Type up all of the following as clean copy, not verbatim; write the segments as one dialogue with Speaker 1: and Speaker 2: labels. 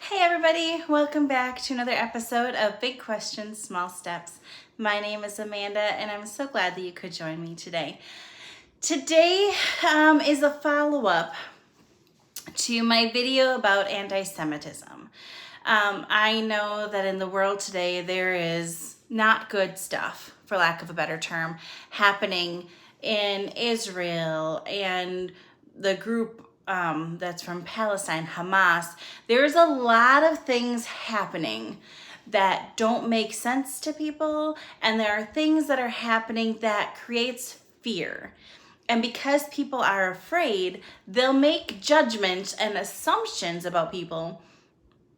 Speaker 1: Hey everybody, welcome back to another episode of Big Questions, Small Steps. My name is Amanda and I'm so glad that you could join me today. Today is a follow-up to my video about anti-Semitism. I know that in the world today there is not good stuff, for lack of a better term, happening in Israel and the group that's from Palestine, Hamas. There's a lot of things happening that don't make sense to people, and there are things that are happening that creates fear. And because people are afraid, they'll make judgments and assumptions about people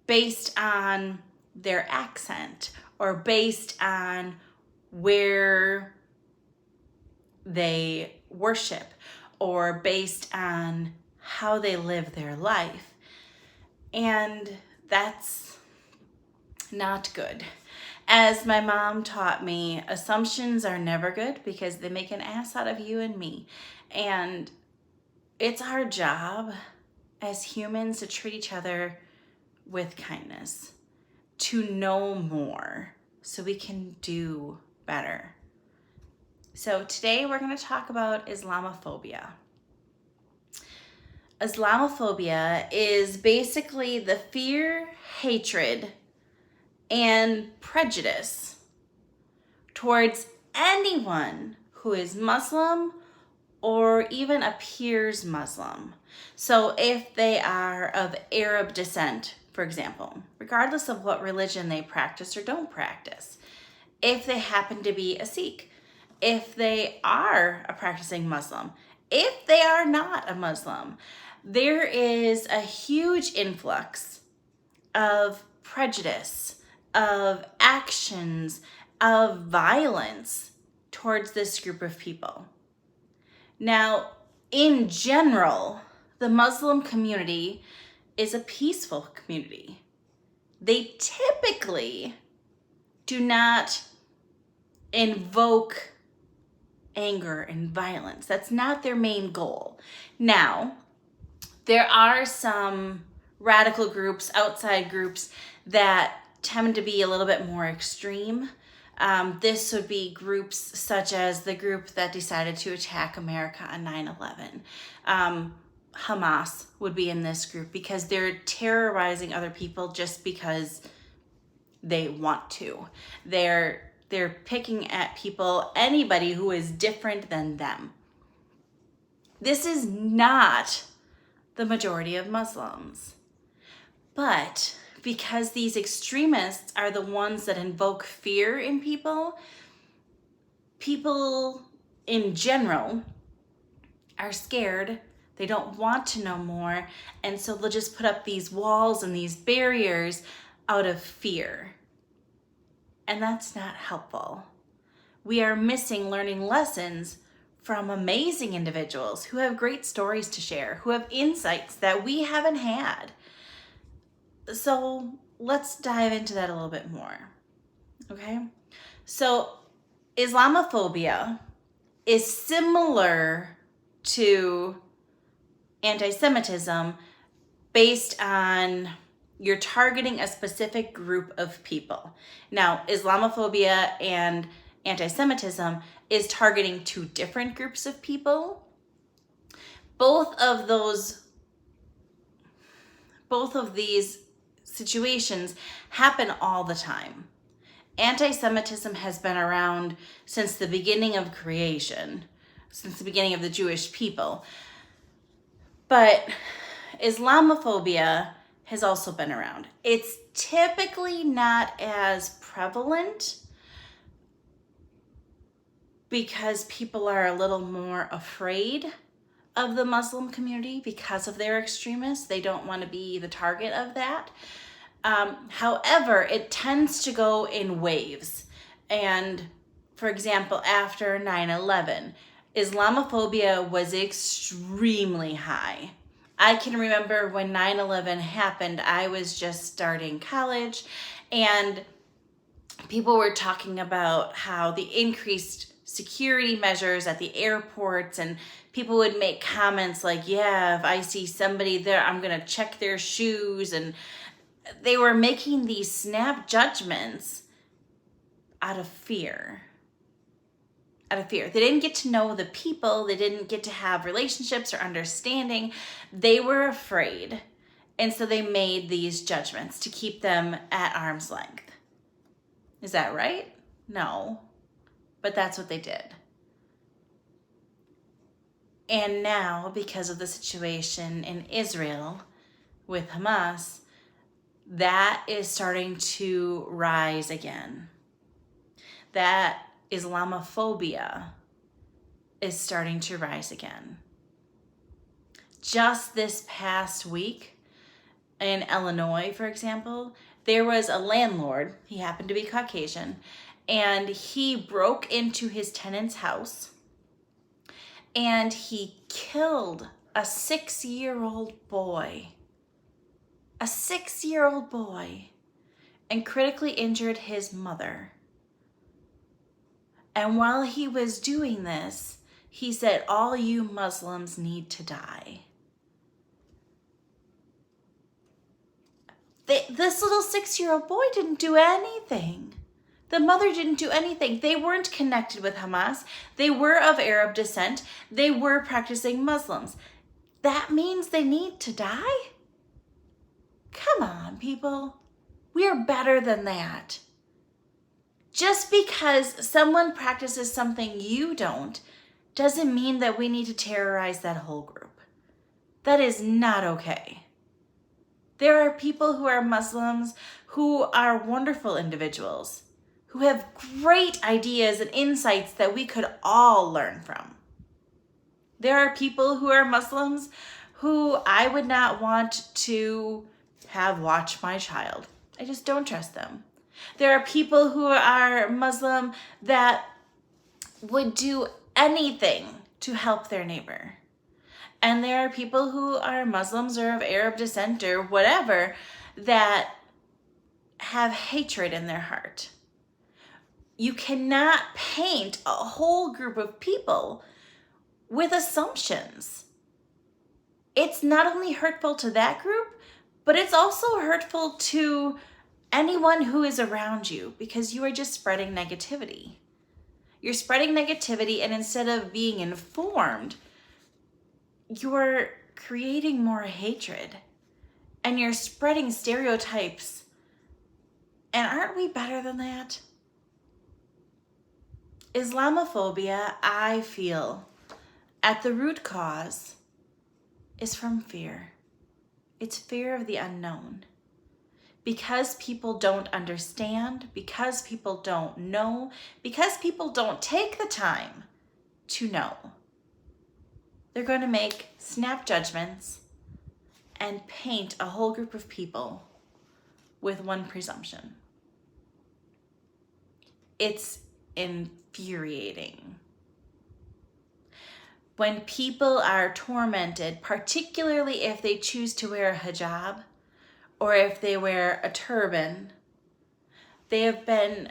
Speaker 1: based on their accent or based on where they worship or based on how they live their life. And that's not good. As my mom taught me, assumptions are never good because they make an ass out of you and me. And it's our job as humans to treat each other with kindness, to know more so we can do better. So today we're going to talk about Islamophobia. Islamophobia is basically the fear, hatred, and prejudice towards anyone who is Muslim or even appears Muslim. So if they are of Arab descent, for example, regardless of what religion they practice or don't practice, if they happen to be a Sikh, if they are a practicing Muslim, if they are not a Muslim, there is a huge influx of prejudice, of actions, of violence towards this group of people. Now, in general, the Muslim community is a peaceful community. They typically do not invoke anger and violence. That's not their main goal. Now, there are some radical groups, outside groups, that tend to be a little bit more extreme. This would be groups such as the group that decided to attack America on 9/11. Hamas would be in this group because they're terrorizing other people just because they want to. They're picking at people, anybody who is different than them. This is not the majority of Muslims. But because these extremists are the ones that invoke fear in people, people in general are scared. They don't want to know more. And so they'll just put up these walls and these barriers out of fear. And that's not helpful. We are missing learning lessons from amazing individuals who have great stories to share, who have insights that we haven't had. So let's dive into that a little bit more, okay? So Islamophobia is similar to anti-Semitism based on you're targeting a specific group of people. Now, Islamophobia and anti-Semitism is targeting two different groups of people. Both of these situations happen all the time. Anti-Semitism has been around since the beginning of creation, since the beginning of the Jewish people. But Islamophobia has also been around. It's typically not as prevalent because people are a little more afraid of the Muslim community because of their extremists. They don't want to be the target of that. However, it tends to go in waves. And for example, after 9/11, Islamophobia was extremely high. I can remember when 9/11 happened, I was just starting college and people were talking about how the increased security measures at the airports, and people would make comments like, yeah, if I see somebody there, I'm going to check their shoes. And they were making these snap judgments out of fear. Out of fear. They didn't get to know the people. They didn't get to have relationships or understanding. They were afraid. And so they made these judgments to keep them at arm's length. Is that right? No. But that's what they did. And now, because of the situation in Israel with Hamas, that is starting to rise again. That Islamophobia is starting to rise again. Just this past week in Illinois, for example, there was a landlord, he happened to be Caucasian, and he broke into his tenant's house and he killed a 6-year-old boy. A 6-year-old boy, and critically injured his mother. And while he was doing this, he said, "All you Muslims need to die." This little 6-year-old boy didn't do anything. The mother didn't do anything. They weren't connected with Hamas. They were of Arab descent. They were practicing Muslims. That means they need to die? Come on, people. We are better than that. Just because someone practices something you don't doesn't mean that we need to terrorize that whole group. That is not okay. There are people who are Muslims who are wonderful individuals, who have great ideas and insights that we could all learn from. There are people who are Muslims who I would not want to have watch my child. I just don't trust them. There are people who are Muslim that would do anything to help their neighbor. And there are people who are Muslims or of Arab descent or whatever that have hatred in their heart. You cannot paint a whole group of people with assumptions. It's not only hurtful to that group, but it's also hurtful to anyone who is around you, because you are just spreading negativity. You're spreading negativity, and instead of being informed, you're creating more hatred, and you're spreading stereotypes. And aren't we better than that? Islamophobia, I feel, at the root cause, is from fear. It's fear of the unknown. Because people don't understand, because people don't know, because people don't take the time to know, they're going to make snap judgments and paint a whole group of people with one presumption. It's infuriating. When people are tormented, particularly if they choose to wear a hijab or if they wear a turban, they have been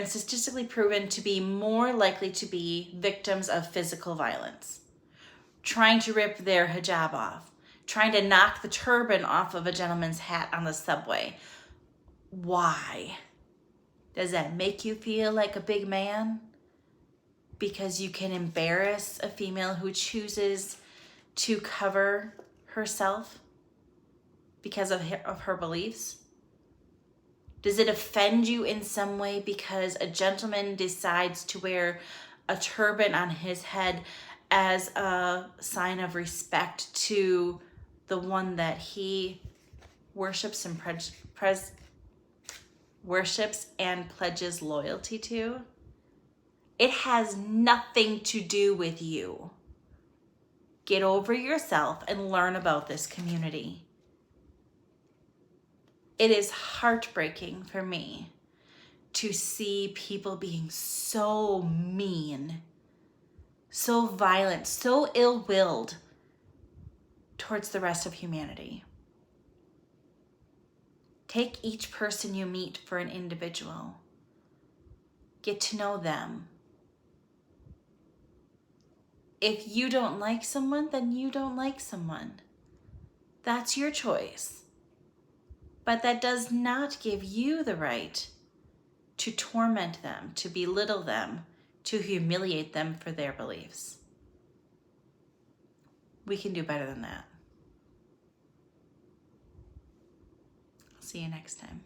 Speaker 1: statistically proven to be more likely to be victims of physical violence. Trying to rip their hijab off, trying to knock the turban off of a gentleman's hat on the subway. Why? Does that make you feel like a big man? Because you can embarrass a female who chooses to cover herself because of her beliefs? Does it offend you in some way because a gentleman decides to wear a turban on his head as a sign of respect to the one that he worships and pledges loyalty to? It has nothing to do with you. Get over yourself and learn about this community. It is heartbreaking for me to see people being so mean, so violent, so ill-willed towards the rest of humanity. Take each person you meet for an individual. Get to know them. If you don't like someone, then you don't like someone. That's your choice. But that does not give you the right to torment them, to belittle them, to humiliate them for their beliefs. We can do better than that. I'll see you next time.